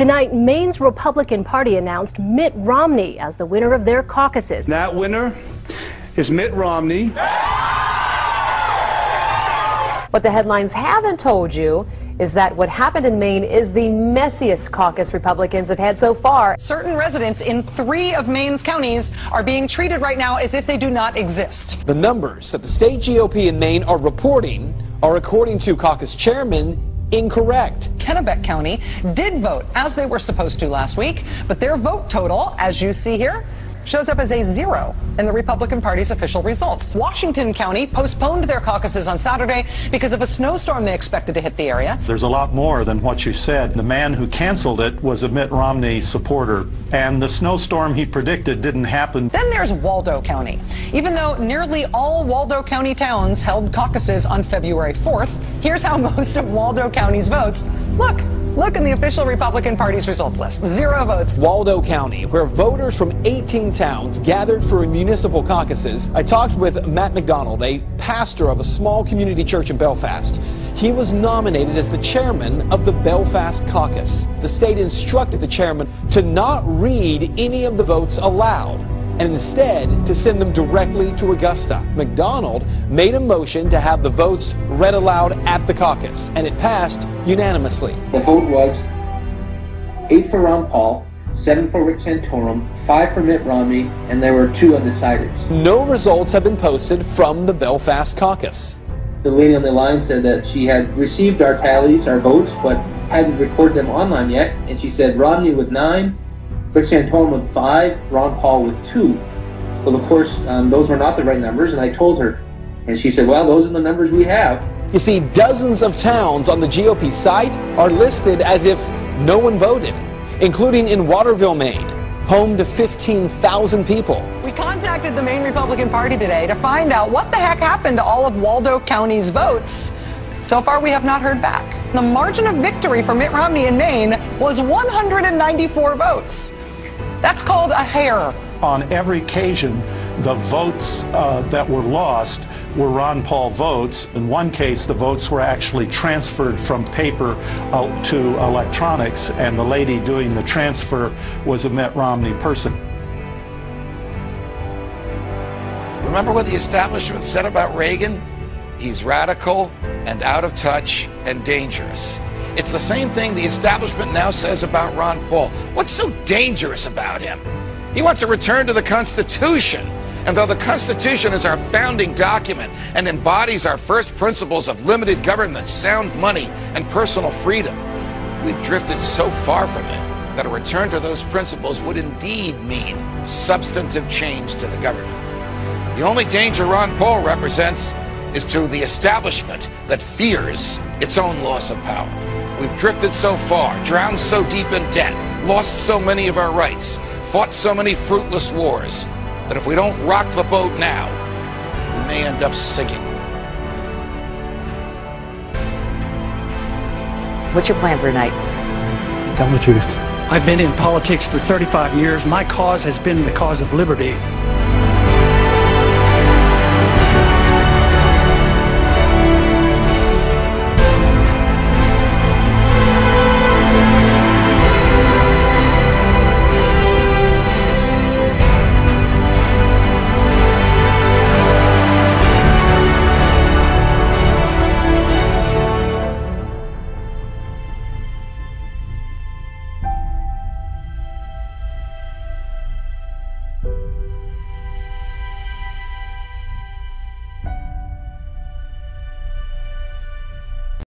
Tonight, Maine's Republican Party announced Mitt Romney as the winner of their caucuses. That winner is Mitt Romney. What the headlines haven't told you is that what happened in Maine is the messiest caucus Republicans have had so far. Certain residents in 3 of Maine's counties are being treated right now as if they do not exist. The numbers that the state GOP in Maine are reporting are, according to caucus chairman, incorrect. Kennebec County did vote as they were supposed to last week, but their vote total, as you see here, shows up as a 0 in the Republican Party's official results. Washington County postponed their caucuses on Saturday because of a snowstorm they expected to hit the area. There's a lot more than what you said. The man who canceled it was a Mitt Romney supporter, and the snowstorm he predicted didn't happen. Then there's Waldo County. Even though nearly all Waldo County towns held caucuses on February 4th, here's how most of Waldo County's votes look in the official Republican Party's results list. 0 votes. Waldo County, where voters from 18 towns gathered for municipal caucuses. I talked with Matt McDonald, a pastor of a small community church in Belfast. He was nominated as the chairman of the Belfast caucus. The state instructed the chairman to not read any of the votes aloud, and instead to send them directly to Augusta. McDonald made a motion to have the votes read aloud at the caucus, and it passed unanimously. The vote was 8 for Ron Paul, 7 for Rick Santorum, 5 for Mitt Romney, and there were 2 undecideds. No results have been posted from the Belfast caucus. The lady on the line said that she had received our tallies, our votes, but hadn't recorded them online yet, and she said Romney with 9, Rick Santorum with 5, Ron Paul with 2. Well, of course, those were not the right numbers, and I told her. And she said, well, those are the numbers we have. You see, dozens of towns on the GOP site are listed as if no one voted, including in Waterville, Maine, home to 15,000 people. We contacted the Maine Republican Party today to find out what the heck happened to all of Waldo County's votes. So far, we have not heard back. The margin of victory for Mitt Romney in Maine was 194 votes. That's called a hair. On every occasion, the votes that were lost were Ron Paul votes. In one case, the votes were actually transferred from paper to electronics, and the lady doing the transfer was a Mitt Romney person. Remember what the establishment said about Reagan? He's radical and out of touch and dangerous. It's the same thing the establishment now says about Ron Paul. What's so dangerous about him? He wants a return to the Constitution. And though the Constitution is our founding document and embodies our first principles of limited government, sound money, and personal freedom, we've drifted so far from it that a return to those principles would indeed mean substantive change to the government. The only danger Ron Paul represents is to the establishment that fears its own loss of power. We've drifted so far, drowned so deep in debt, lost so many of our rights, fought so many fruitless wars, that if we don't rock the boat now, we may end up sinking. What's your plan for tonight? Tell the truth. I've been in politics for 35 years. My cause has been the cause of liberty.